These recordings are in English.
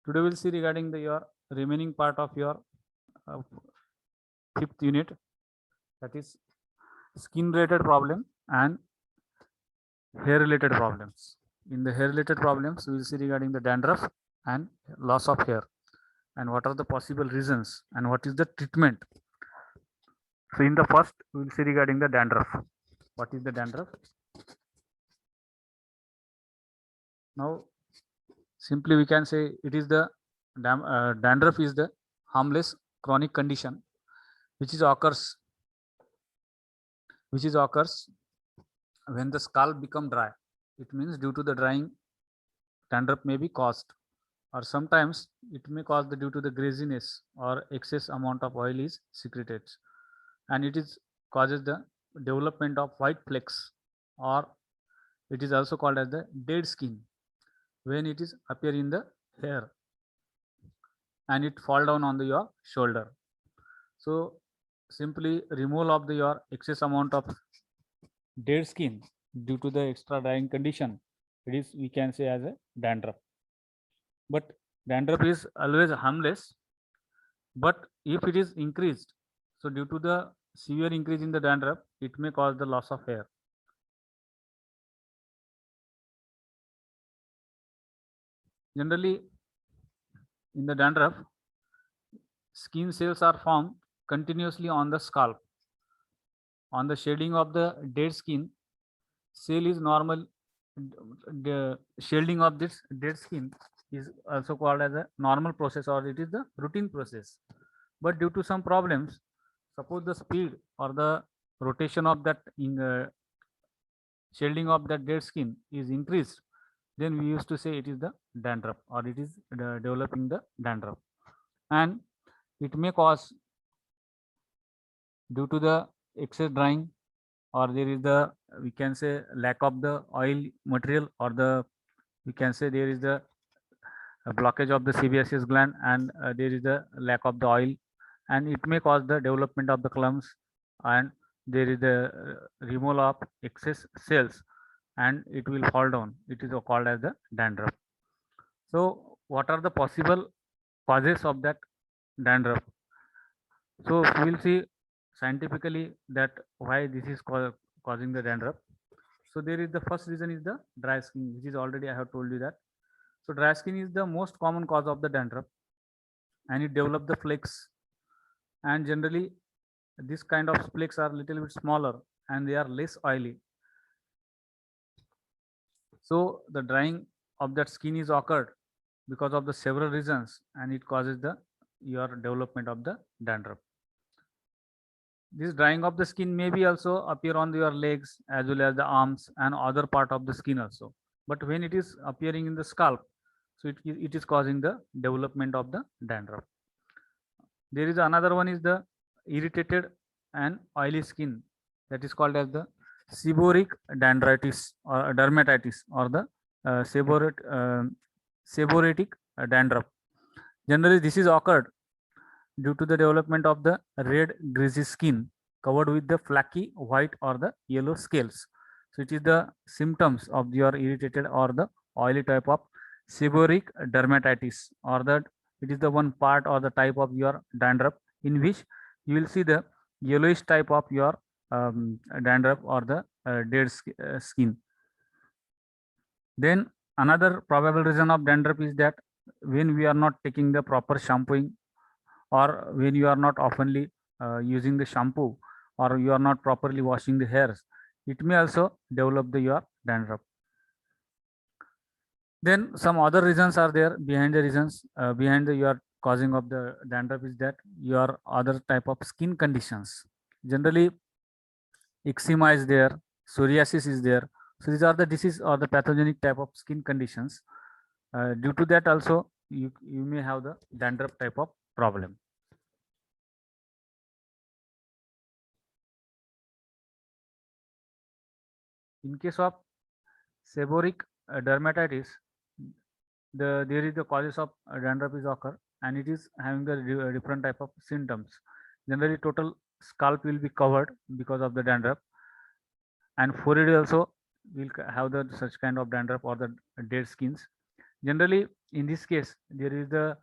Today we'll see regarding your remaining part of your uh, fifth unit, that is skin related problem and hair related problems. In the hair related problems, we will see regarding the dandruff and loss of hair and what are the possible reasons and what is the treatment. So in the first, we will see regarding the dandruff. What is the dandruff? Now, simply we can say it is the dandruff is the harmless chronic condition which is occurs when the scalp become dry. It means due to the drying, dandruff may be caused, or sometimes it may cause due to the greasiness or excess amount of oil is secreted, and it is causes the development of white flecks, or it is also called as the dead skin when it is appear in the hair and it fall down on your shoulder. So simply removal of your excess amount of dead skin due to the extra drying condition, it is we can say as a dandruff. But dandruff is always harmless, but if it is increased, so due to the severe increase in the dandruff, it may cause the loss of hair. Generally, in the dandruff, skin cells are formed continuously on the scalp. On the shading of the dead skin, cell is normal. The shielding of this dead skin is also called as a normal process, or it is the routine process. But due to some problems, suppose the speed or the rotation of that in shielding of that dead skin is increased, then we used to say it is the dandruff, or it is developing the dandruff. And it may cause due to the excess drying, or there is the, we can say, lack of the oil material, or the, we can say there is the blockage of the sebaceous gland, and there is the lack of the oil, and it may cause the development of the clumps, and there is the removal of excess cells, and it will fall down. It is called as the dandruff. So what are the possible causes of that dandruff? So we will see scientifically that why this is causing the dandruff. So there is the first reason is the dry skin, which is already I have told you that. So dry skin is the most common cause of the dandruff, and it develop the flakes, and generally this kind of flakes are little bit smaller and they are less oily. So the drying of that skin is occurred because of the several reasons, and it causes the your development of the dandruff. This drying of the skin may be also appear on your legs as well as the arms and other part of the skin also. But when it is appearing in the scalp, so it is causing the development of the dandruff. There is another one is the irritated and oily skin, that is called as the seborrheic dendritis or dermatitis, or the seborrheic dandruff. Generally, this is occurred due to the development of the red greasy skin covered with the flaky white or the yellow scales. So it is the symptoms of your irritated or the oily type of seborrheic dermatitis, or that it is the one part or the type of your dandruff in which you will see the yellowish type of your dandruff or the dead skin. Then another probable reason of dandruff is that when we are not taking the proper shampooing, or when you are not oftenly using the shampoo, or you are not properly washing the hairs, it may also develop your dandruff. Then some other reasons are there behind the reasons behind your causing of the dandruff is that your other type of skin conditions. Generally, eczema is there, psoriasis is there. So these are the disease or the pathogenic type of skin conditions. Due to that also, you may have the dandruff type of problem. In case of seborrheic dermatitis, there is the causes of dandruff is occur, and it is having the different type of symptoms. Generally, total scalp will be covered because of the dandruff, and forehead also will have the such kind of dandruff or the dead skins. Generally, in this case, there is the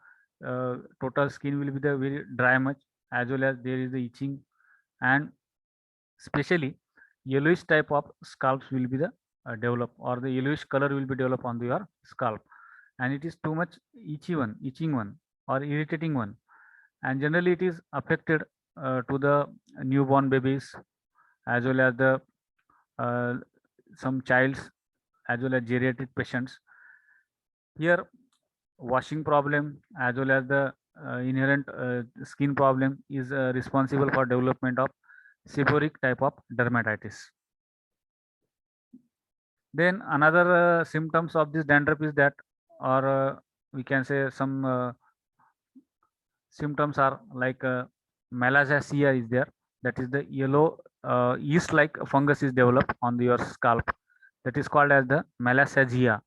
total skin will be the very dry much, as well as there is the itching, and especially yellowish type of scalps will be the develop, or the yellowish color will be developed on your scalp, and it is too much itching one or irritating one, and generally it is affected to the newborn babies, as well as the uh, some childs, as well as geriatric patients. Here, washing problem as well as the inherent skin problem is responsible for development of seborrheic type of dermatitis. Then another symptoms of this dandruff is that, or we can say some symptoms are like melasacea is there. That is the yellow yeast-like fungus is developed on your scalp. That is called as the melasacea.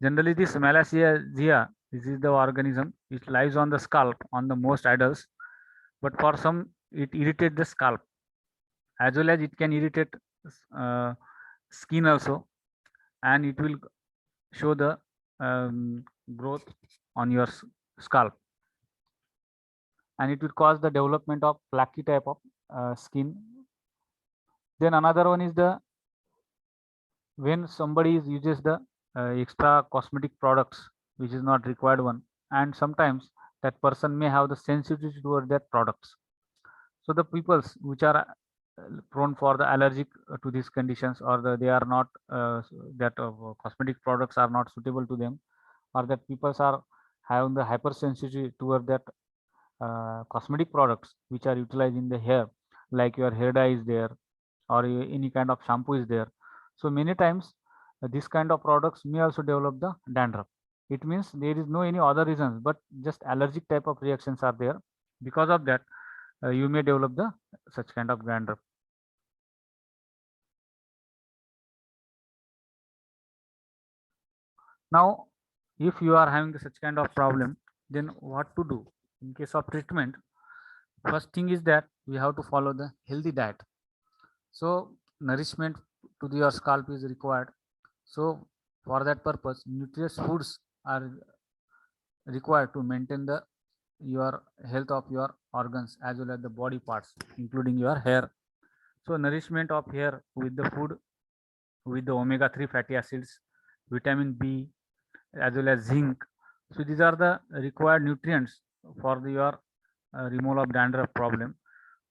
Generally, this melasacea, this is the organism. It lies on the scalp on the most adults, but for some, it irritates the scalp, as well as it can irritate uh, skin also, and it will show the growth on your scalp, and it will cause the development of flaky type of skin. Then another one is the when somebody uses the extra cosmetic products which is not required one, and sometimes that person may have the sensitivity toward that products. So the peoples which are prone for the allergic to these conditions, or they are not that cosmetic products are not suitable to them, or that peoples are having the hypersensitivity toward that cosmetic products which are utilized in the hair, like your hair dye is there, or any kind of shampoo is there. So many times this kind of products may also develop the dandruff. It means there is no any other reasons, but just allergic type of reactions are there. Because of that, you may develop the such kind of dandruff. Now, if you are having such kind of problem, then what to do in case of treatment? First thing is that we have to follow the healthy diet. So nourishment to your scalp is required. So for that purpose, nutritious foods are required to maintain the your health of your organs as well as the body parts, including your hair. So nourishment of hair with the food with the omega-3 fatty acids, vitamin B, as well as zinc. So these are the required nutrients for your removal of dandruff problem.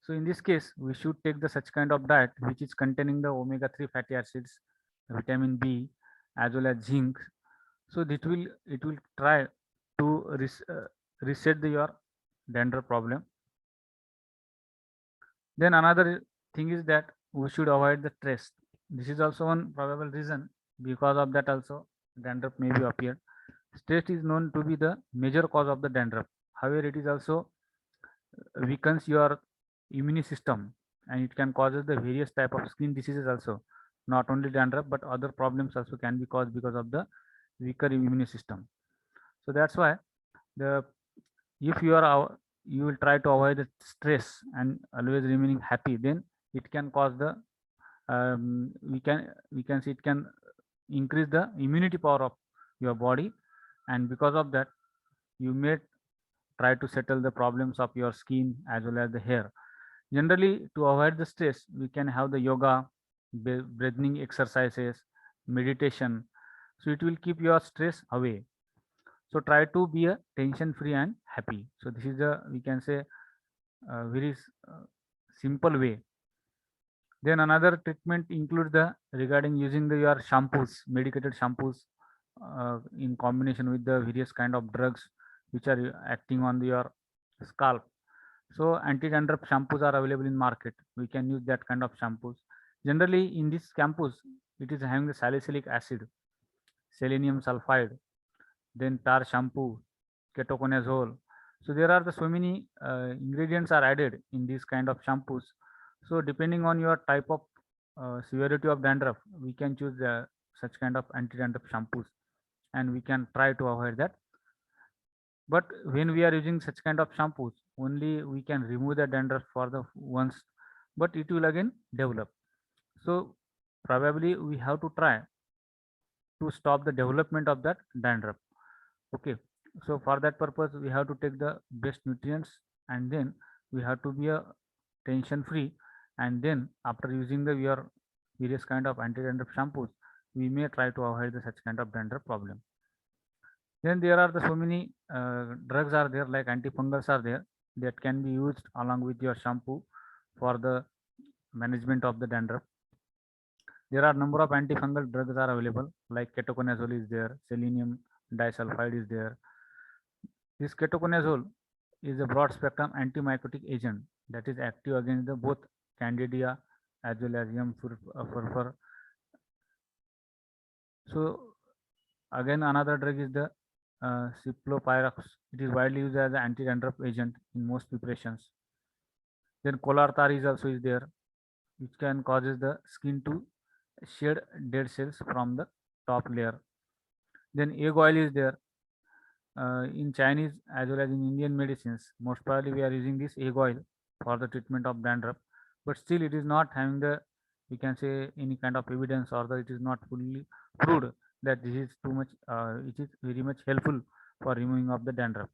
So in this case, we should take the such kind of diet which is containing the omega-3 fatty acids, vitamin B, as well as zinc. So it will try to reset your dandruff problem. Then another thing is that we should avoid the stress. This is also one probable reason. Because of that also dandruff may be appeared. Stress is known to be the major cause of the dandruff. However, it is also weakens your immune system, and it can cause the various type of skin diseases also. Not only dandruff, but other problems also can be caused because of the weaker immune system. So that's why the if you will try to avoid the stress and always remaining happy, then it can cause the we can see it can increase the immunity power of your body, and because of that you may try to settle the problems of your skin as well as the hair. Generally, to avoid the stress, we can have the yoga, breathing exercises, meditation. So it will keep your stress away. So try to be a tension free and happy. So this is a we can say a very simple way. Then another treatment include the regarding using your shampoos, medicated shampoos, in combination with the various kind of drugs which are acting on your scalp. So anti-dandruff shampoos are available in market. We can use that kind of shampoos. Generally, in these shampoos, it is having the salicylic acid, selenium sulfide, then tar shampoo, ketoconazole. So there are so many ingredients are added in these kind of shampoos. So depending on your type of severity of dandruff, we can choose such kind of anti-dandruff shampoos, and we can try to avoid that. But when we are using such kind of shampoos, only we can remove the dandruff for the once, but it will again develop. So probably we have to try to stop the development of that dandruff. Okay, so for that purpose we have to take the best nutrients, and then we have to be a tension free, and then after using the your various kind of anti-dandruff shampoos, we may try to avoid the such kind of dandruff problem. Then there are the so many drugs are there, like antifungals are there, that can be used along with your shampoo for the management of the dandruff. There are number of antifungal drugs are available, like ketoconazole is there, selenium disulfide is there. This ketoconazole is a broad spectrum antimycotic agent that is active against the both candida as well as furfur. So again another drug is the ciprofloxacin. It is widely used as an anti-dandruff agent in most preparations. Then colartar is also is there, which can causes the skin to shed dead cells from the top layer. Then egg oil is there. In Chinese as well as in Indian medicines, most probably we are using this egg oil for the treatment of dandruff, but still it is not having the, we can say, any kind of evidence, or that it is not fully proved that this is too much, it is very much helpful for removing of the dandruff.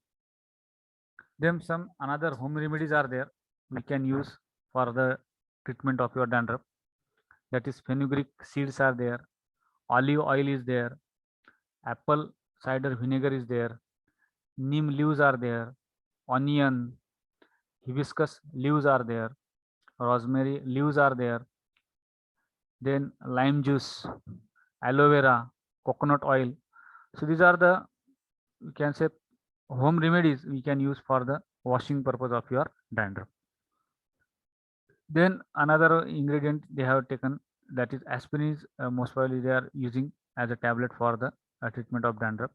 Then some another home remedies are there we can use for the treatment of your dandruff. That is fenugreek seeds are there, olive oil is there, apple cider vinegar is there, neem leaves are there, onion, hibiscus leaves are there, rosemary leaves are there, then lime juice, aloe vera, coconut oil. So these are the, we can say, home remedies we can use for the washing purpose of your dandruff. Then another ingredient they have taken, that is aspirin is most probably they are using as a tablet for the treatment of dandruff.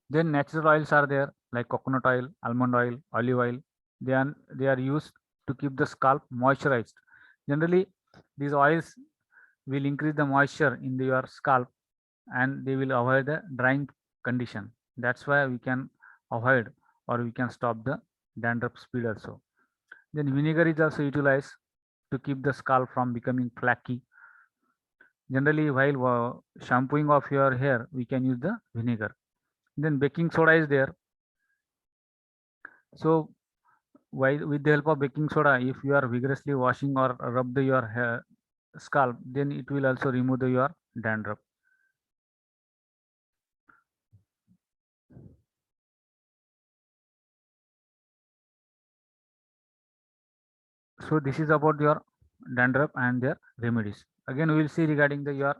Then natural oils are there, like coconut oil, almond oil, olive oil. They are used to keep the scalp moisturized. Generally, these oils will increase the moisture in your scalp, and they will avoid the drying condition. That's why we can avoid, or we can stop the dandruff speed also. Then vinegar is also utilized to keep the scalp from becoming flaky. Generally, while shampooing of your hair, we can use the vinegar. Then baking soda is there. So with the help of baking soda, if you are vigorously washing or rub your hair scalp, then it will also remove your dandruff. So this is about your dandruff and their remedies. Again, we will see regarding your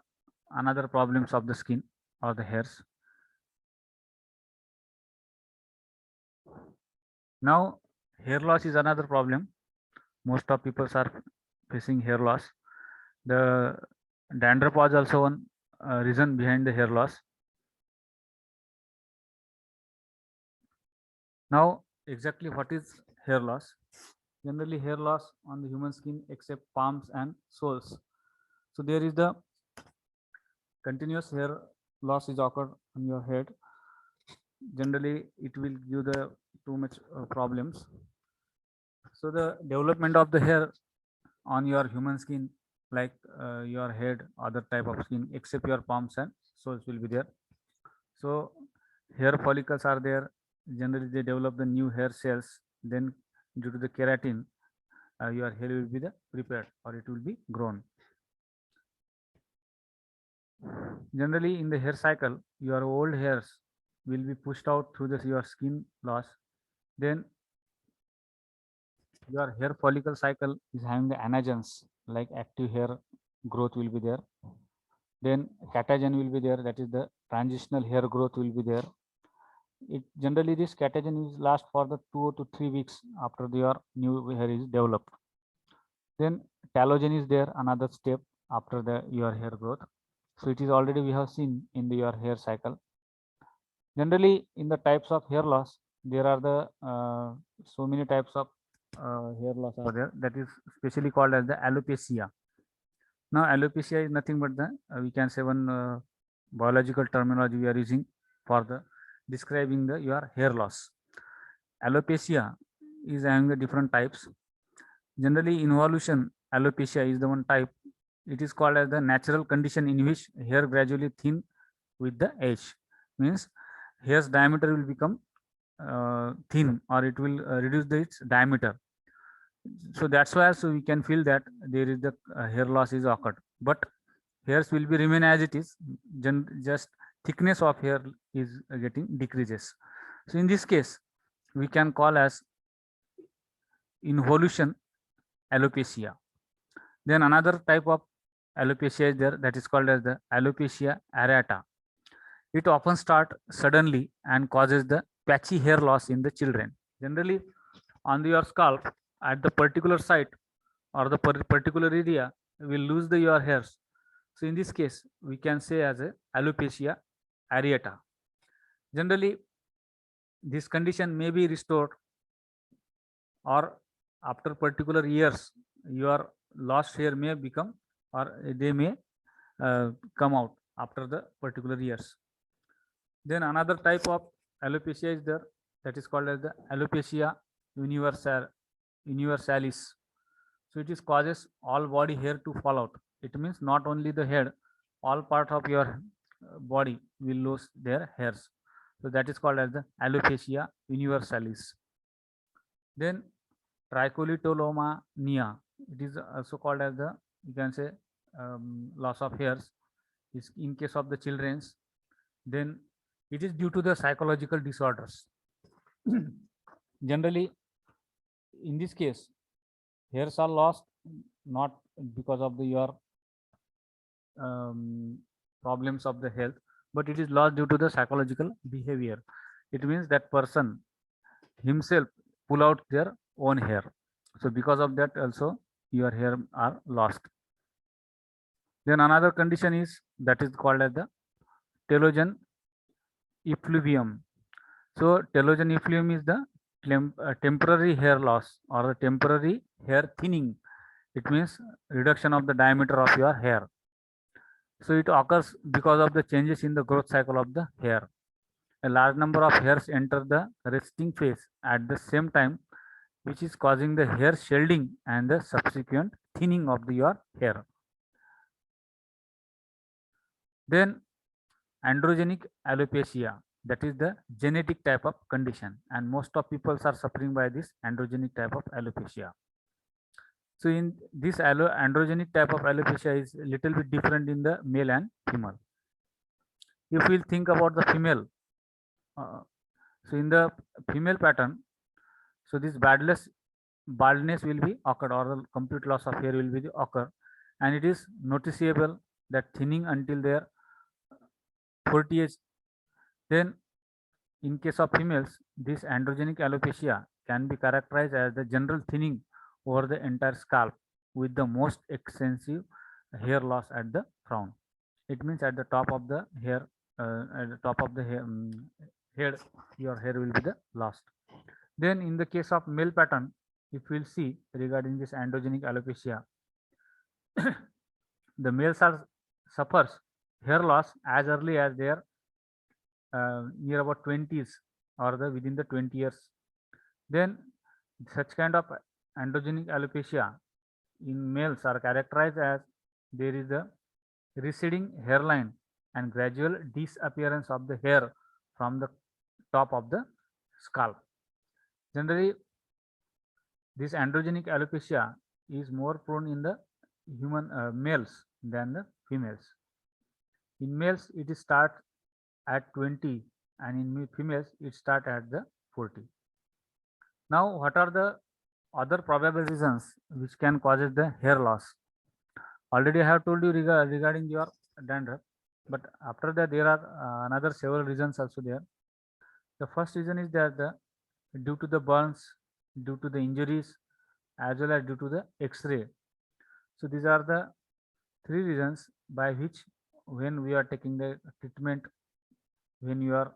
another problems of the skin or the hairs. Now, hair loss is another problem. Most of people are facing hair loss. The dandruff was also one reason behind the hair loss. Now, exactly what is hair loss? Generally, hair loss on the human skin except palms and soles. So there is the continuous hair loss is occurred on your head. Generally, it will give the too much problems. So the development of the hair on your human skin, like your head, other type of skin, except your palms and soles will be there. So hair follicles are there. Generally, they develop the new hair cells. Then, due to the keratin, your hair will be prepared, or it will be grown. Generally, in the hair cycle, your old hairs will be pushed out through your skin loss. Then your hair follicle cycle is having the anagens, like active hair growth will be there. Then catagen will be there, that is the transitional hair growth will be there. It generally, this catagen is last for the 2 to 3 weeks after your new hair is developed. Then telogen is there, another step after your hair growth. So it is already we have seen in your hair cycle. Generally, in the types of hair loss, there are the so many types of hair loss are there, that is specially called as the alopecia. Now, alopecia is nothing but the we can say one biological terminology we are using for the describing your hair loss. Alopecia is having the different types. Generally, involution alopecia is the one type. It is called as the natural condition in which hair gradually thin with the age. Means hair's diameter will become thin, or it will reduce its diameter. So that's why also we can feel that there is the hair loss is occurred, but hairs will be remain as it is. Just thickness of hair is getting decreases. So in this case, we can call as involution alopecia. Then another type of alopecia is there, that is called as the alopecia areata. It often starts suddenly and causes the patchy hair loss in the children. Generally, on your scalp, at the particular site or the particular area, will lose your hairs. So in this case, we can say as a alopecia areata. Generally, this condition may be restored, or after particular years, your lost hair may become, or they may come out after the particular years. Then another type of alopecia is there, that is called as the alopecia universalis. So it is causes all body hair to fall out. It means not only the head, all part of your body will lose their hairs. So that is called as the alopecia universalis. Then trichotillomania. It is also called as the, you can say, loss of hairs. Is in case of the children's. Then it is due to the psychological disorders. Generally, in this case, hairs are lost not because of your problems of the health, but it is lost due to the psychological behavior. It means that person himself pull out their own hair. So because of that also your hair are lost. Then another condition is that is called as the telogen effluvium. So telogen effluvium is the temporary hair loss or the temporary hair thinning. It means reduction of the diameter of your hair. So it occurs because of the changes in the growth cycle of the hair. A large number of hairs enter the resting phase at the same time, which is causing the hair shedding and the subsequent thinning of your hair. Then androgenic alopecia, that is the genetic type of condition, and most of people are suffering by this androgenic type of alopecia. So in this androgenic type of alopecia is a little bit different in the male and female. If we think about the female, so in the female pattern, so this baldness will be occurred, or the complete loss of hair will be occur, and it is noticeable that thinning until their 40age. Then in case of females, this androgenic alopecia can be characterized as the general thinning over the entire scalp with the most extensive hair loss at the crown. It means at the top of the hair, at the top of the head, your hair will be the lost. Then in the case of male pattern, if we'll see regarding this androgenic alopecia, the males are suffers hair loss as early as their near about 20s or the within the 20 years. Then such kind of androgenic alopecia in males are characterized as there is a receding hairline and gradual disappearance of the hair from the top of the scalp. Generally, this androgenic alopecia is more prone in the human males than the females. In males, it starts at 20, and in females, it starts at the 40. Now, what are the other probable reasons which can causes the hair loss? Already I have told you regarding your dandruff, but after that there are another several reasons also there. The first reason is that due to the burns, due to the injuries, as well as due to the X-ray. So these are the three reasons by which when we are taking the treatment, when you are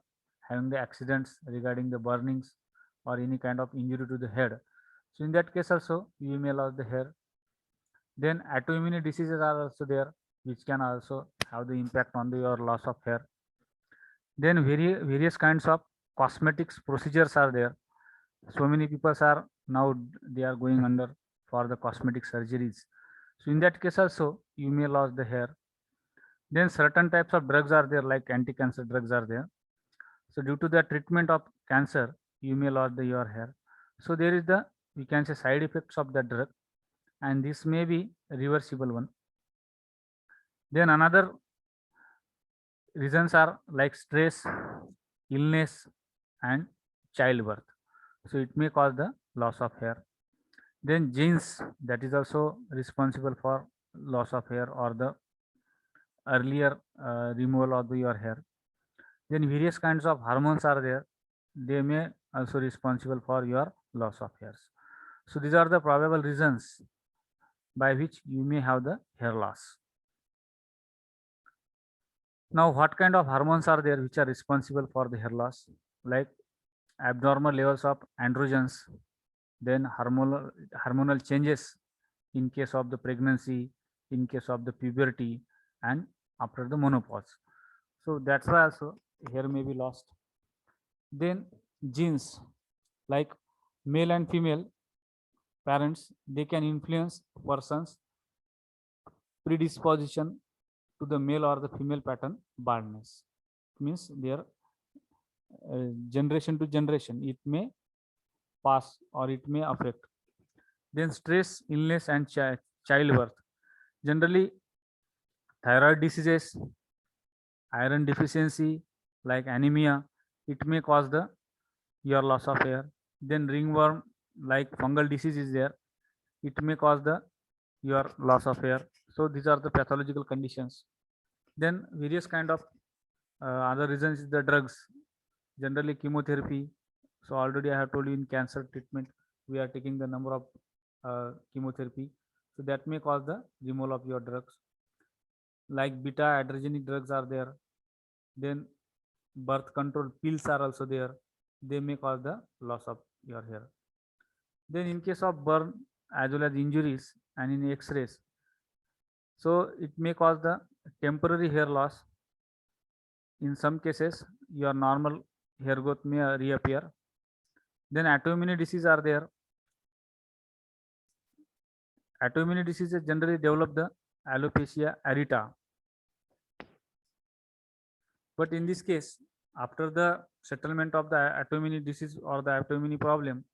having the accidents regarding the burnings or any kind of injury to the head. So in that case also you may lose the hair. Then autoimmune diseases are also there, which can also have the impact on your loss of hair. Then various kinds of cosmetics procedures are there. So many people are now they are going under for the cosmetic surgeries. So in that case also you may lose the hair. Then certain types of drugs are there, like anti-cancer drugs are there. So due to the treatment of cancer, you may lose your hair. So there is the, we can say, side effects of the drug, and this may be reversible one. Then another reasons are like stress, illness, and childbirth. So it may cause the loss of hair. Then genes, that is also responsible for loss of hair or the earlier removal of your hair. Then various kinds of hormones are there. They may also responsible for your loss of hairs. So these are the probable reasons by which you may have the hair loss. Now, what kind of hormones are there which are responsible for the hair loss? Like abnormal levels of androgens, then hormonal changes in case of the pregnancy, in case of the puberty, and after the menopause. So that's why also hair may be lost. Then genes, like male and female parents, they can influence person's predisposition to the male or the female pattern baldness. Means their generation to generation, it may pass or it may affect. Then stress, illness, and childbirth. Generally, thyroid diseases, iron deficiency, like anemia, it may cause the your loss of hair. Then ringworm, like fungal disease is there, it may cause the your loss of hair. So these are the pathological conditions. Then various kind of other reasons is the drugs, generally chemotherapy. So already I have told you in cancer treatment, we are taking the number of chemotherapy. So that may cause the removal of your drugs. Like beta adrenergic drugs are there. Then birth control pills are also there. They may cause the loss of your hair. Then in case of burn as well as injuries and in X-rays, so it may cause the temporary hair loss. In some cases, your normal hair growth may reappear. Then autoimmune disease are there. Autoimmune diseases generally develop the alopecia areata. But in this case, after the settlement of the autoimmune disease or the autoimmune problem,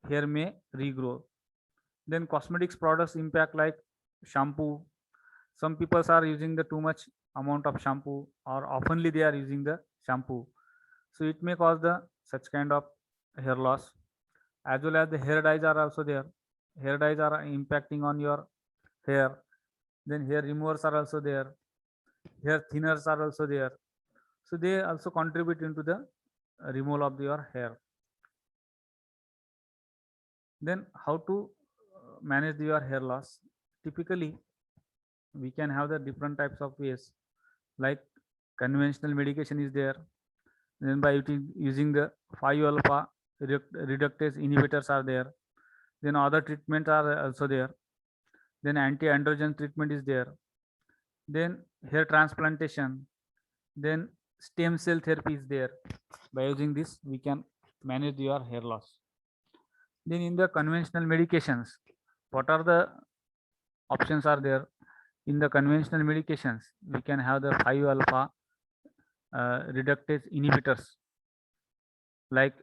hair may regrow. Then cosmetics products impact, like shampoo. Some people are using the too much amount of shampoo, or oftenly they are using the shampoo. So it may cause the such kind of hair loss. As well as the hair dyes are also there. Hair dyes are impacting on your hair. Then hair removers are also there. Hair thinners are also there. So they also contribute into the removal of your hair. Then how to manage your hair loss? Typically, we can have the different types of ways, like conventional medication is there. Then by using the 5-alpha reductase inhibitors are there. Then other treatments are also there. Then anti-androgen treatment is there. Then hair transplantation. Then stem cell therapy is there. By using this, we can manage your hair loss. Then in the conventional medications, what are the options are there? In the conventional medications, we can have the 5-alpha reductase inhibitors like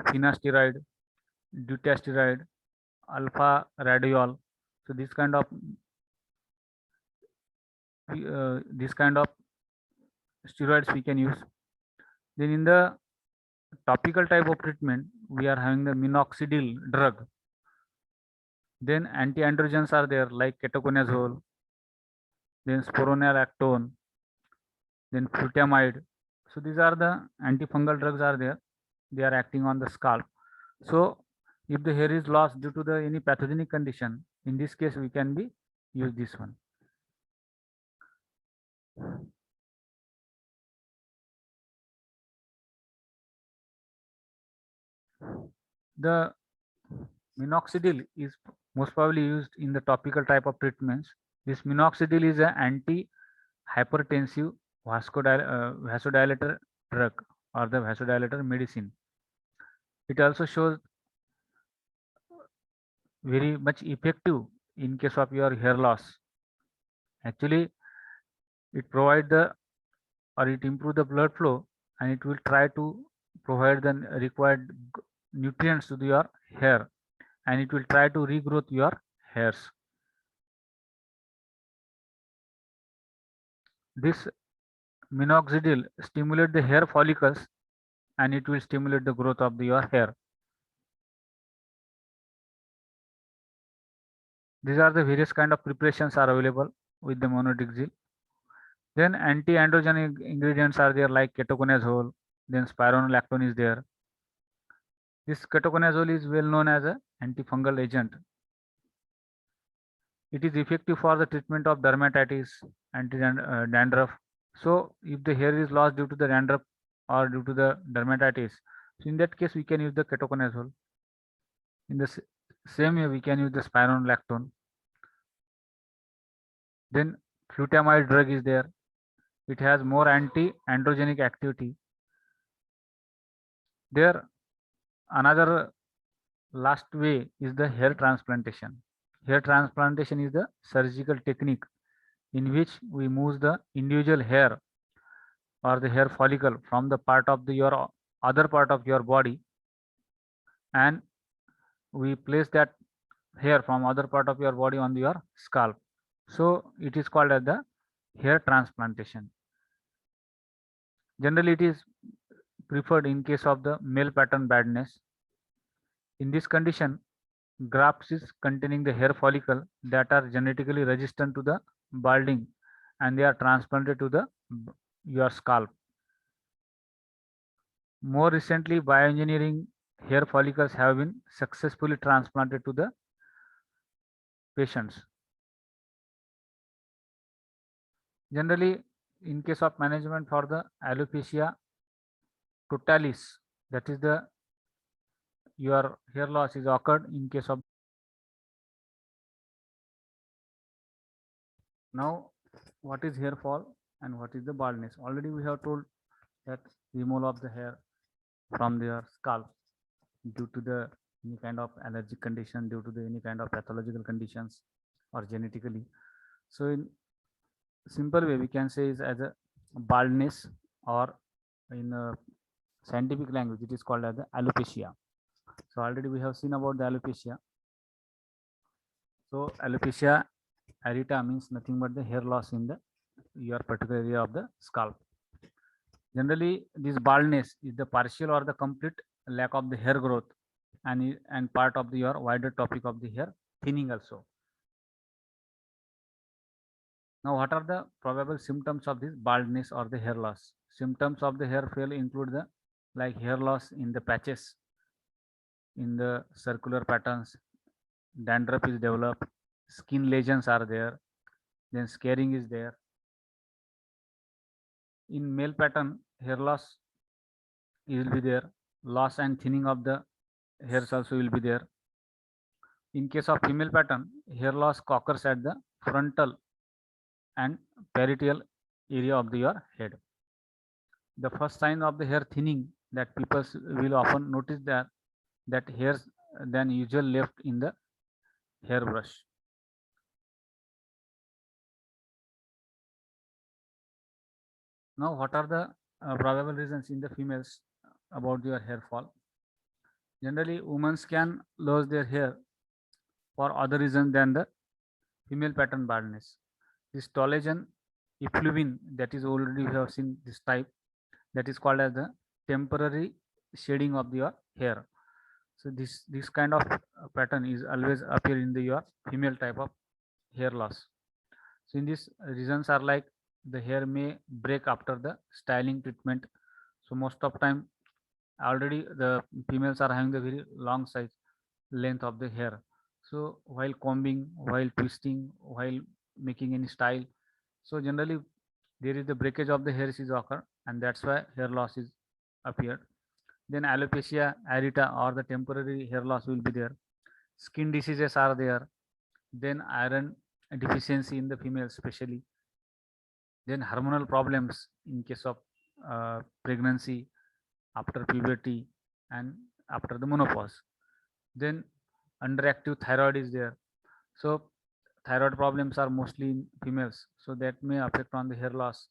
finasteride, dutasteride, alpha radiol. So this kind of steroids we can use. Then in the topical type of treatment, we are having the minoxidil drug. Then anti-androgens are there, like ketoconazole, then spironolactone, then flutamide. So these are the antifungal drugs are there. They are acting on the scalp. So if the hair is lost due to the any pathogenic condition, in this case we can be use this one. The minoxidil is most probably used in the topical type of treatments. This minoxidil is an anti-hypertensive vasodilator drug or the vasodilator medicine. It also shows very much effective in case of your hair loss. Actually, It provide the or it improve the blood flow, and it will try to provide the required nutrients to your hair, and it will try to regrowth your hairs. This minoxidil stimulate the hair follicles, and it will stimulate the growth of your hair. These are the various kind of preparations are available with the monodixil. Then anti-androgenic ingredients are there like ketoconazole, then spironolactone is there. This ketoconazole is well known as an antifungal agent. It is effective for the treatment of dermatitis, anti-dandruff. So if the hair is lost due to the dandruff or due to the dermatitis, so in that case we can use the ketoconazole. In the same way we can use the spironolactone. Then flutamide drug is there. It has more anti-androgenic activity. There another last way is the hair transplantation. Hair transplantation is the surgical technique in which we move the individual hair or the hair follicle from the part of your other part of your body, and we place that hair from other part of your body on your scalp. So it is called as the hair transplantation. Generally it is preferred in case of the male pattern baldness. In this condition, grafts is containing the hair follicle that are genetically resistant to the balding, and they are transplanted to the your scalp. More recently, bioengineering hair follicles have been successfully transplanted to the patients. Generally, in case of management for the alopecia totalis, that is the your hair loss is occurred in case of. Now, what is hair fall and what is the baldness? Already we have told that removal of the hair from their scalp due to the any kind of allergic condition, due to the any kind of pathological conditions or genetically. So in simple way we can say is as a baldness, or in a scientific language it is called as the alopecia. So already we have seen about the alopecia. So alopecia areata means nothing but the hair loss in the your particular area of the scalp. Generally, this baldness is the partial or the complete lack of the hair growth, and part of your wider topic of the hair thinning also. Now, what are the probable symptoms of this baldness or the hair loss? Symptoms of the hair fall include the like hair loss in the patches, in the circular patterns, dandruff is developed, skin lesions are there, then scarring is there. In male pattern, hair loss will be there, loss and thinning of the hairs also will be there. In case of female pattern, hair loss occurs at the frontal and parietal area of your head. The first sign of the hair thinning that people will often notice that hairs than usual left in the hairbrush. Now, what are the probable reasons in the females about your hair fall? Generally, women can lose their hair for other reasons than the female pattern baldness. This tollagen effluvin, that is already we have seen this type, that is called as the temporary shading of your hair. So this kind of pattern is always appear in your female type of hair loss. So in these reasons are like the hair may break after the styling treatment. So most of time already the females are having the very long size length of the hair. So while combing, while twisting, while making any style, so generally there is the breakage of the hairs is occur, and that's why hair loss is appeared. Then alopecia areata or the temporary hair loss will be there. Skin diseases are there. Then iron deficiency in the female especially. Then hormonal problems in case of pregnancy, after puberty, and after the menopause. Then underactive thyroid is there. So thyroid problems are mostly in females, so that may affect on the hair loss.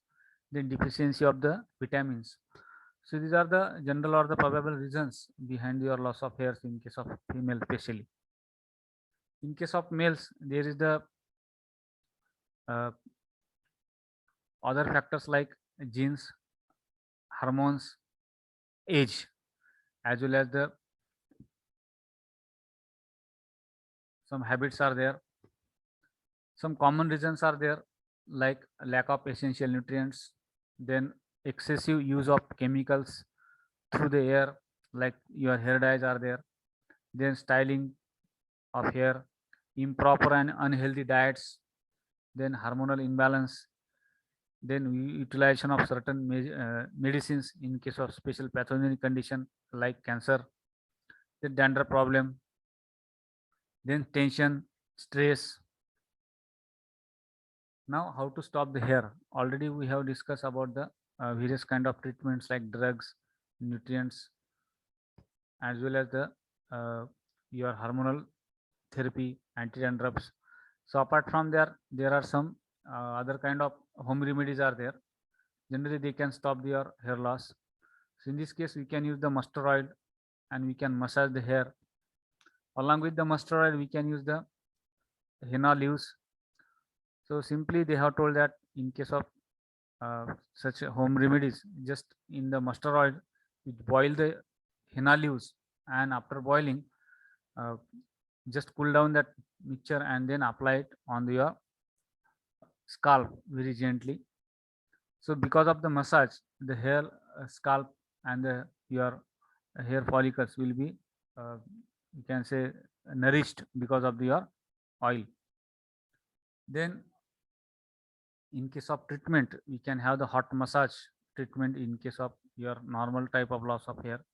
Then deficiency of the vitamins. So these are the general or the probable reasons behind your loss of hairs in case of female especially. In case of males, there is the uh, other factors like genes, hormones, age, as well as the some habits are there. Some common reasons are there like lack of essential nutrients, then excessive use of chemicals through the air, like your hair dyes are there, then styling of hair, improper and unhealthy diets, then hormonal imbalance, then utilization of certain medicines in case of special pathogenic condition like cancer, the dandruff problem, then tension, stress. Now, how to stop the hair? Already we have discussed about the various kind of treatments like drugs, nutrients, as well as the your hormonal therapy, anti-dandruffs. So apart from there are some other kind of home remedies are there. Generally, they can stop your hair loss. So in this case, we can use the mustard oil and we can massage the hair. Along with the mustard oil, we can use the henna leaves. So simply, they have told that in case of such home remedies, just in the mustard oil, you boil the henna leaves, and after boiling, uh, just cool down that mixture and then apply it on your scalp very gently. So because of the massage, the hair, scalp, and your hair follicles will be, you can say, nourished because of your oil. Then in case of treatment, we can have the hot massage treatment in case of your normal type of loss of hair.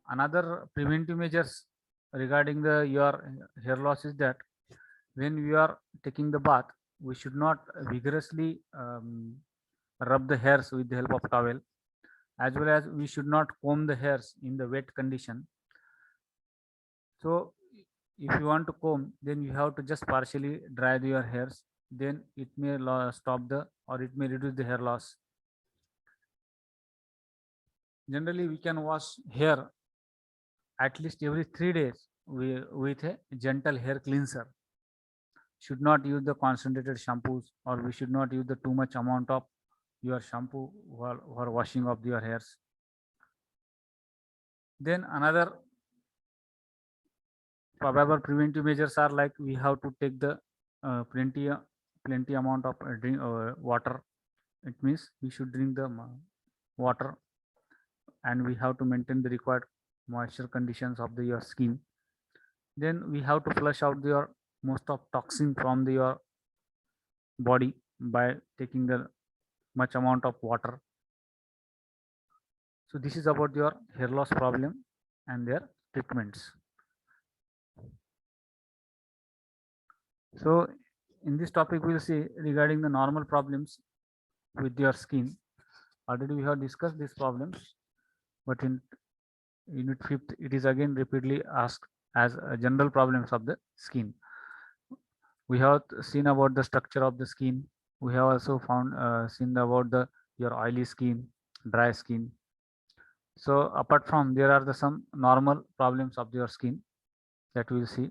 Another preventive measures regarding the your hair loss is that when we are taking the bath, we should not vigorously rub the hairs with the help of towel, as well as we should not comb the hairs in the wet condition. So if you want to comb, then you have to just partially dry your hairs, then it may stop the, or it may reduce the hair loss. Generally, we can wash hair at least every 3 days with a gentle hair cleanser. Should not use the concentrated shampoos, or we should not use the too much amount of your shampoo while washing of your hairs. Then another probable preventive measures are like we have to take the plenty amount of drink water. It means we should drink the water, and we have to maintain the required moisture conditions of your skin. Then we have to flush out your most of toxin from your body by taking the much amount of water. So this is about your hair loss problem and their treatments. So in this topic, we'll see regarding the normal problems with your skin. Already we have discussed these problems, but in unit 5th, it is again repeatedly asked as general problems of the skin. We have seen about the structure of the skin. We have also found seen about the your oily skin, dry skin. So apart from, there are some normal problems of your skin that we'll see.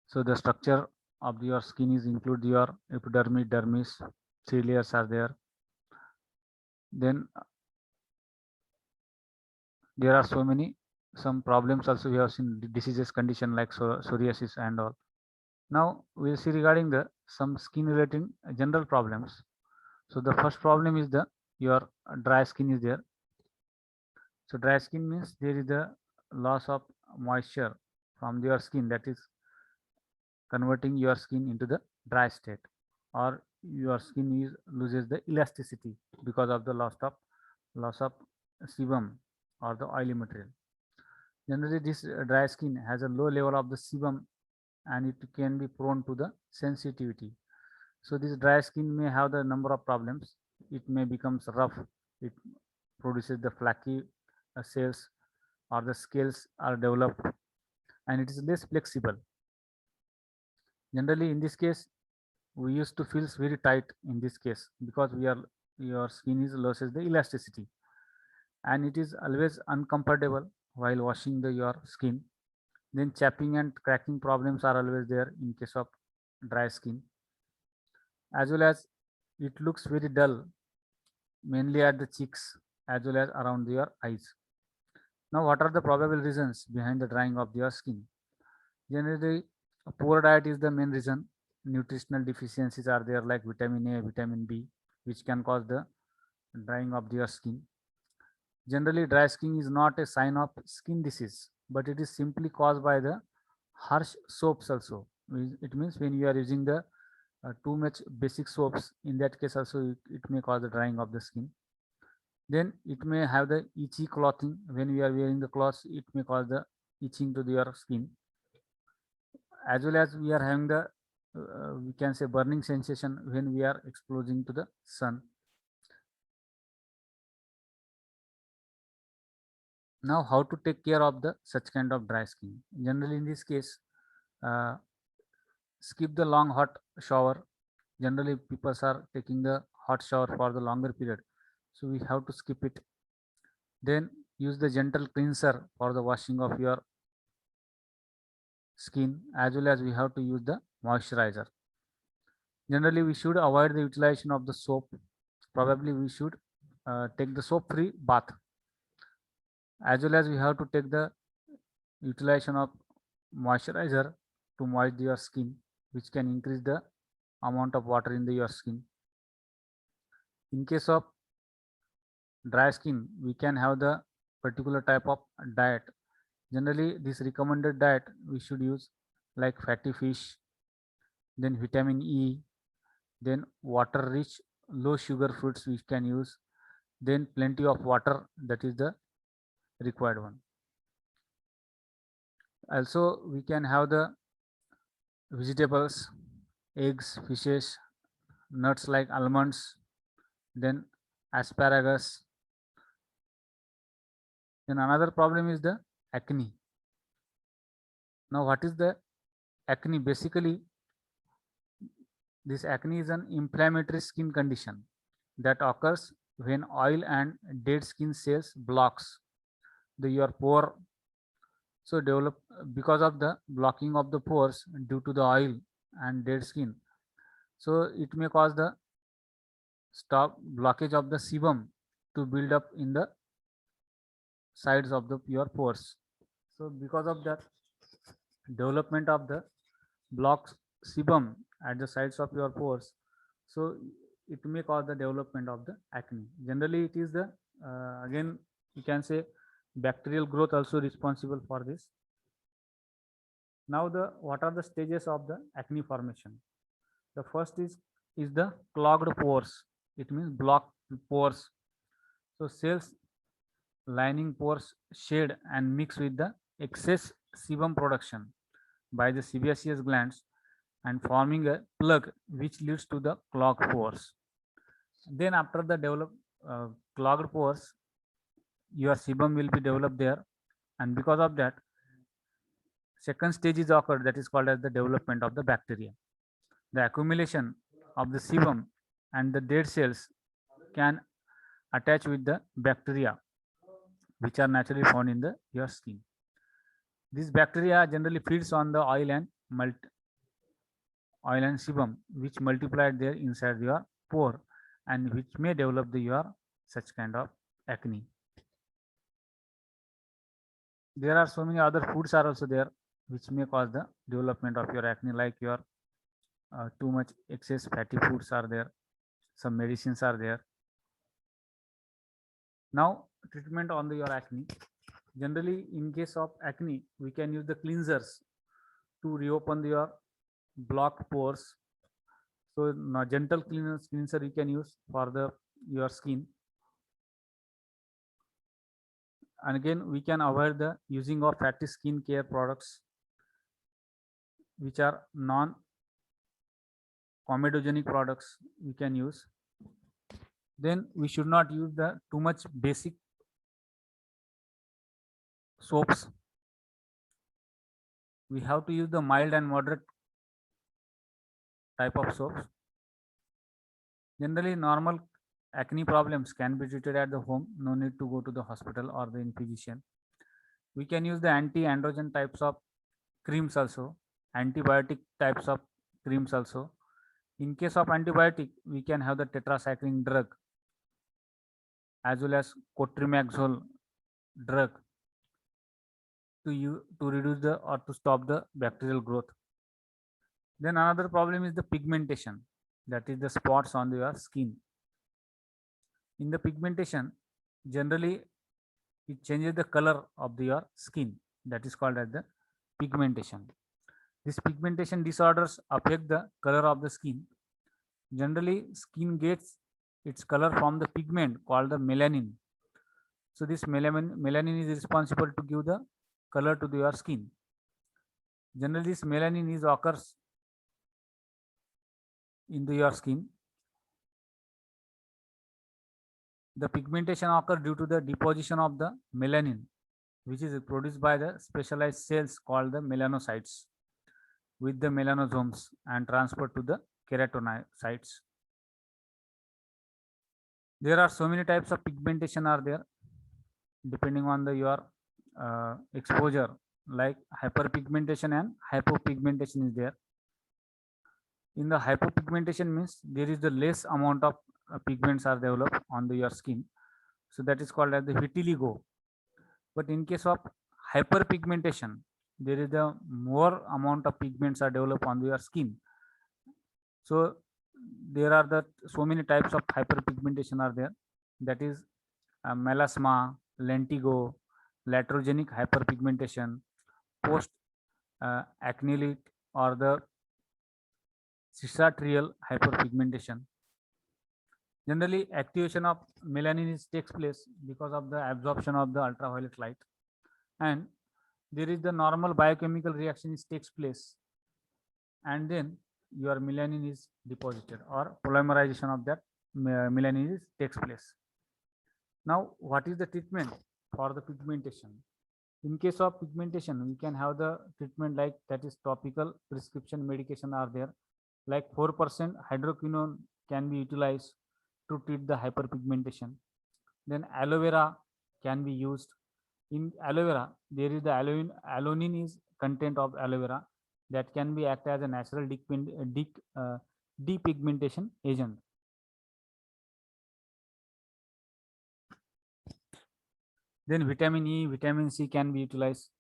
So the structure of your skin is include your epidermis, dermis, 3 layers are there. Then there are so many some problems also we have seen diseases condition like psoriasis and all. Now we'll see regarding the some skin relating general problems. So the first problem is the your dry skin is there. So dry skin means there is the loss of moisture from your skin, that is converting your skin into the dry state, or your skin is loses the elasticity because of the loss of sebum or the oily material. Generally, this dry skin has a low level of the sebum and it can be prone to the sensitivity. So this dry skin may have the number of problems. It may becomes rough. It produces the flaky cells, or the scales are developed, and it is less flexible. Generally, in this case, we used to feel very tight in this case because your skin is loses the elasticity, and it is always uncomfortable while washing your skin. Then chapping and cracking problems are always there in case of dry skin, as well as it looks very dull, mainly at the cheeks as well as around your eyes. Now, what are the probable reasons behind the drying of your skin? Generally, a poor diet is the main reason. Nutritional deficiencies are there like vitamin A, vitamin B, which can cause the drying of your skin. Generally, dry skin is not a sign of skin disease, but it is simply caused by the harsh soaps also. It means when you are using the too much basic soaps, in that case also it may cause the drying of the skin. Then it may have the itchy clothing. When we are wearing the clothes, it may cause the itching to your skin, as well as we are having the we can say burning sensation when we are exposing to the sun. Now, how to take care of the such kind of dry skin? Generally, in this case, uh, skip the long hot shower. Generally, people are taking the hot shower for the longer period, so we have to skip it. Then use the gentle cleanser for the washing of your skin, as well as we have to use the moisturizer. Generally, we should avoid the utilization of the soap. Probably we should take the soap free bath, as well as we have to take the utilization of moisturizer to moisten your skin, which can increase the amount of water in your skin. In case of dry skin, we can have the particular type of diet. Generally, this recommended diet we should use like fatty fish, then vitamin E, then water rich low sugar fruits we can use, then plenty of water, that is the required one. Also, we can have the vegetables, eggs, fishes, nuts like almonds, then asparagus. Then another problem is the acne. Now, what is the acne? Basically, this acne is an inflammatory skin condition that occurs when oil and dead skin cells blocks your pore. So develop because of the blocking of the pores due to the oil and dead skin. So it may cause the stop blockage of the sebum to build up in the sides of the your pores. So because of that development of the blocked sebum at the sides of your pores, so it may cause the development of the acne. Generally, it is the again you can say bacterial growth also responsible for this. Now, the what are the stages of the acne formation? The first is the clogged pores. It means blocked pores. So cells lining pores shed and mix with the excess sebum production by the sebaceous glands and forming a plug which leads to the clogged pores. Then after the clogged pores, your sebum will be developed there, and because of that, second stage is occurred, that is called as the development of the bacteria. The accumulation of the sebum and the dead cells can attach with the bacteria which are naturally found in your skin. This bacteria generally feeds on the oil and sebum which multiplied there inside your pore and which may develop your such kind of acne. There are so many other foods are also there which may cause the development of your acne, like your too much excess fatty foods are there, some medicines are there. Now, treatment on your acne. Generally, in case of acne, we can use the cleansers to reopen your blocked pores. So, gentle cleanser you can use for your skin. And again, we can avoid the using of fatty skin care products which are non-comedogenic products we can use. Then we should not use the too much basic soaps. We have to use the mild and moderate type of soaps. Generally, normal acne problems can be treated at the home. No need to go to the hospital or the physician. We can use the anti-androgen types of creams also, antibiotic types of creams also. In case of antibiotic, we can have the tetracycline drug as well as cotrimoxazole drug to reduce the or to stop the bacterial growth. Then another problem is the pigmentation, that is the spots on your skin. In the pigmentation, generally it changes the color of your skin. That is called as the pigmentation. This pigmentation disorders affect the color of the skin. Generally, skin gets its color from the pigment called the melanin. So this melanin is responsible to give the color to your skin. Generally, this melanin is occurs in your skin. The pigmentation occurs due to the deposition of the melanin, which is produced by the specialized cells called the melanocytes with the melanosomes and transferred to the keratinocytes. There are so many types of pigmentation are there depending on your exposure, like hyperpigmentation and hypopigmentation is there. In the hypopigmentation means there is the less amount of pigments are developed on your skin, so that is called as the vitiligo. But in case of hyperpigmentation, there is the more amount of pigments are developed on your skin. So there are the so many types of hyperpigmentation are there, that is melasma, lentigo, laterogenic hyperpigmentation, post acneic or the cicatricial hyperpigmentation. Generally, activation of melanin takes place because of the absorption of the ultraviolet light, and there is the normal biochemical reaction takes place, and then your melanin is deposited or polymerization of that melanin takes place. Now, what is the treatment for the pigmentation? In case of pigmentation, we can have the treatment like that is topical prescription medication are there, like 4% hydroquinone can be utilized to treat the hyperpigmentation. Then aloe vera can be used. In aloe vera, there is the alanine is content of aloe vera that can be act as a natural depigmentation agent. Then vitamin E, vitamin C can be utilized.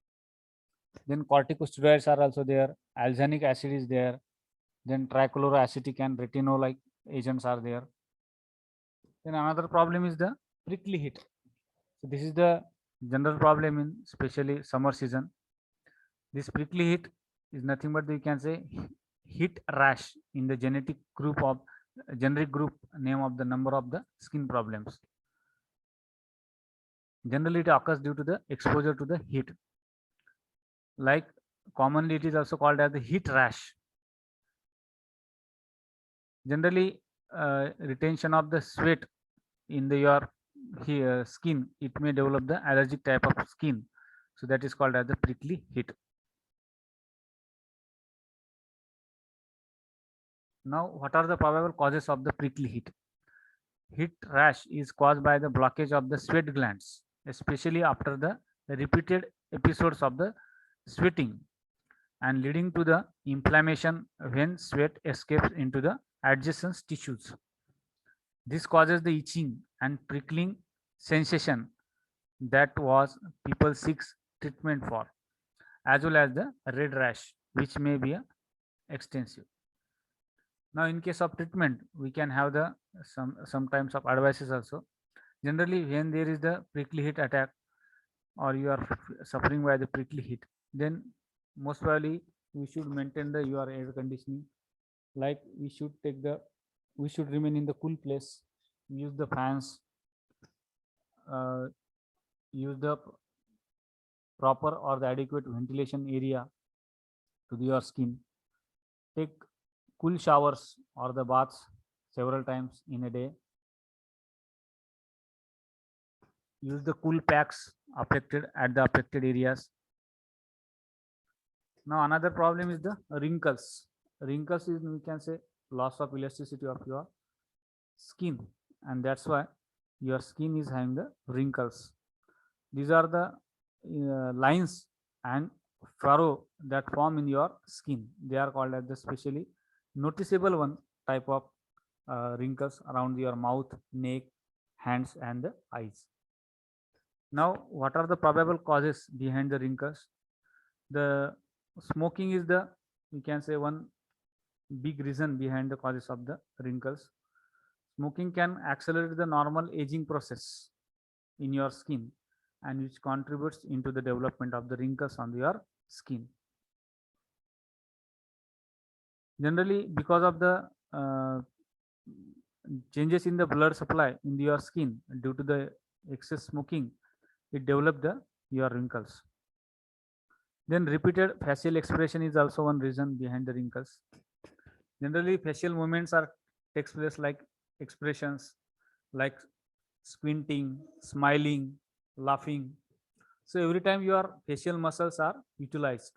Then corticosteroids are also there. Alzanic acid is there. Then trichloroacetic and retinol-like agents are there. Then another problem is the prickly heat. So this is the general problem in especially summer season. This prickly heat is nothing but you can say heat rash in the generic group name of the number of the skin problems. Generally, it occurs due to the exposure to the heat. Like commonly, it is also called as the heat rash. Generally, retention of the sweat in your skin, it may develop the allergic type of skin. So that is called as the prickly heat. Now, what are the probable causes of the prickly heat? Heat rash is caused by the blockage of the sweat glands, especially after the repeated episodes of the sweating, and leading to the inflammation when sweat escapes into the adjacent tissues. This causes the itching and prickling sensation that was people seeks treatment for, as well as the red rash, which may be extensive. Now, in case of treatment, we can have the sometimes of advices also. Generally, when there is the prickly heat attack or you are suffering by the prickly heat, then most probably we should maintain the your air conditioning. Like we should remain in the cool place, use the fans, use the proper or the adequate ventilation area to your skin. Take cool showers or the baths several times in a day. Use the cool packs at the affected areas. Now another problem is the wrinkles. wrinkles is, we can say, loss of elasticity of your skin, and that's why your skin is having the wrinkles. These are the lines and furrow that form in your skin. They are called as the specially noticeable one type of wrinkles around your mouth, neck, hands, and the eyes. Now, what are the probable causes behind the wrinkles? The smoking is the, we can say, one big reason behind the causes of the wrinkles. Smoking can accelerate the normal aging process in your skin, and which contributes into the development of the wrinkles on your skin. Generally, because of the changes in the blood supply in your skin due to the excess smoking, it develop the your wrinkles. Then repeated facial expression is also one reason behind the wrinkles. Generally, facial movements are takes place like expressions like squinting, smiling, laughing. So every time your facial muscles are utilized,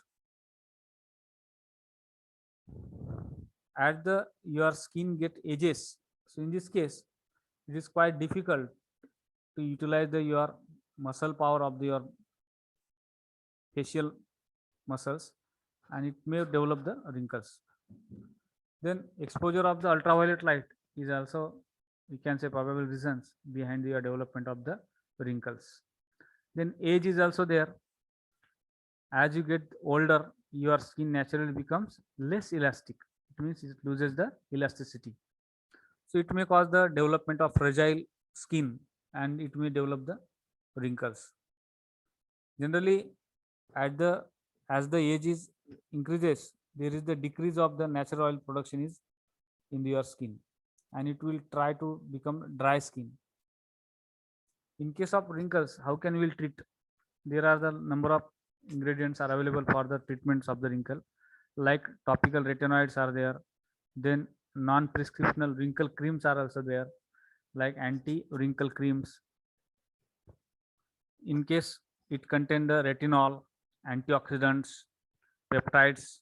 as the your skin get ages. So in this case, it is quite difficult to utilize the your muscle power of your facial muscles, and it may develop the wrinkles. Then exposure of the ultraviolet light is also, we can say, probable reasons behind the development of the wrinkles. Then age is also there. As you get older, your skin naturally becomes less elastic. It means it loses the elasticity. So it may cause the development of fragile skin, and it may develop the wrinkles. Generally, at the as the age is increases, there is the decrease of the natural oil production is in your skin, and it will try to become dry skin. In case of wrinkles, how can we treat? There are the number of ingredients are available for the treatments of the wrinkle, like topical retinoids are there. Then non-prescriptional wrinkle creams are also there, like anti-wrinkle creams. In case it contain the retinol, antioxidants, peptides.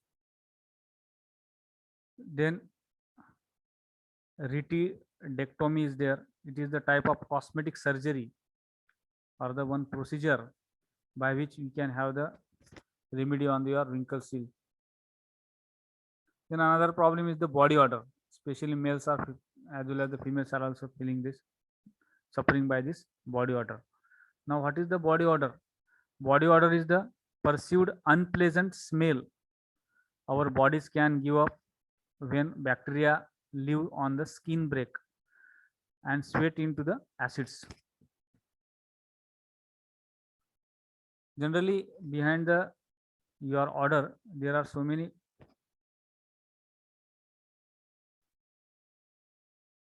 Then retidectomy is there. It is the type of cosmetic surgery or the one procedure by which you can have the remedy on your wrinkle seal. Then another problem is the body odor. Especially males are, as well as the females are also feeling this, suffering by this body odor. Now, what is the body odor? Body odor is the perceived unpleasant smell our bodies can give up when bacteria live on the skin break and sweat into the acids. Generally, behind the your odor, there are so many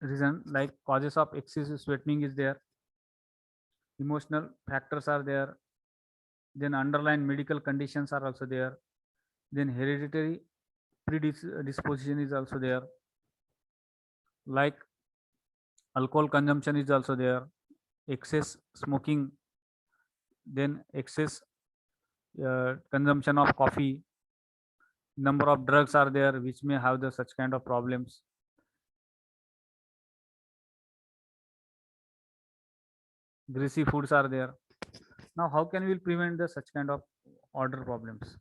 reasons, like causes of excessive sweating is there, emotional factors are there, then underlying medical conditions are also there, then hereditary predisposition is also there, like alcohol consumption is also there, excess smoking, then excess consumption of coffee, number of drugs are there which may have the such kind of problems. Greasy foods are there. Now, how can we prevent the such kind of odor problems?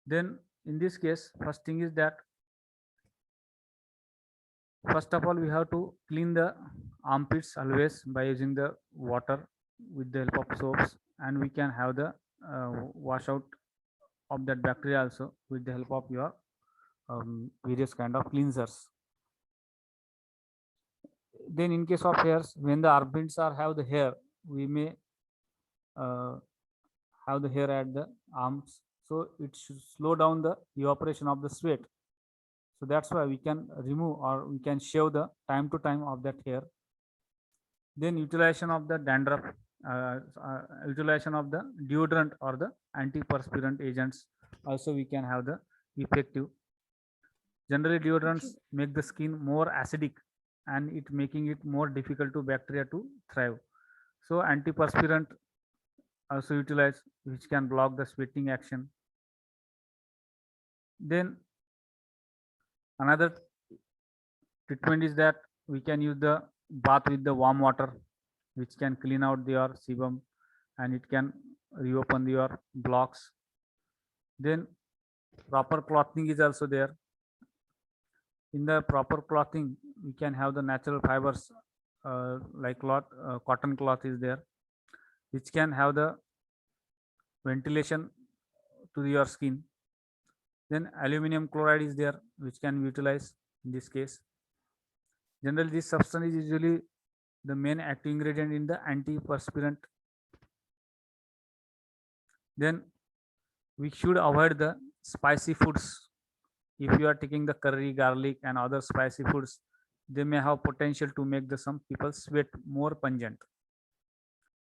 Then in this case, first thing is that, first of all, we have to clean the armpits always by using the water with the help of soaps, and we can have the wash out of that bacteria also with the help of your various kind of cleansers. Then in case of hairs, when the armpits are have the hair, we may have the hair at the arms, so it should slow down the evaporation of the sweat. So that's why we can remove or we can shave the time to time of that hair. Then utilization of the dandruff, utilization of the deodorant or the antiperspirant agents also we can have the effective. Generally, deodorants make the skin more acidic, and it making it more difficult to bacteria to thrive. So antiperspirant also utilized, which can block the sweating action. Then Another treatment is that we can use the bath with the warm water, which can clean out your sebum and it can reopen your blocks. Then proper clothing is also there. In the proper clothing, we can have the natural fibers like cotton cloth is there, which can have the ventilation to your skin. Then aluminum chloride is there, which can be utilized in this case. Generally, this substance is usually the main active ingredient in the antiperspirant. Then we should avoid the spicy foods. If you are taking the curry, garlic, and other spicy foods, they may have potential to make some people sweat more pungent.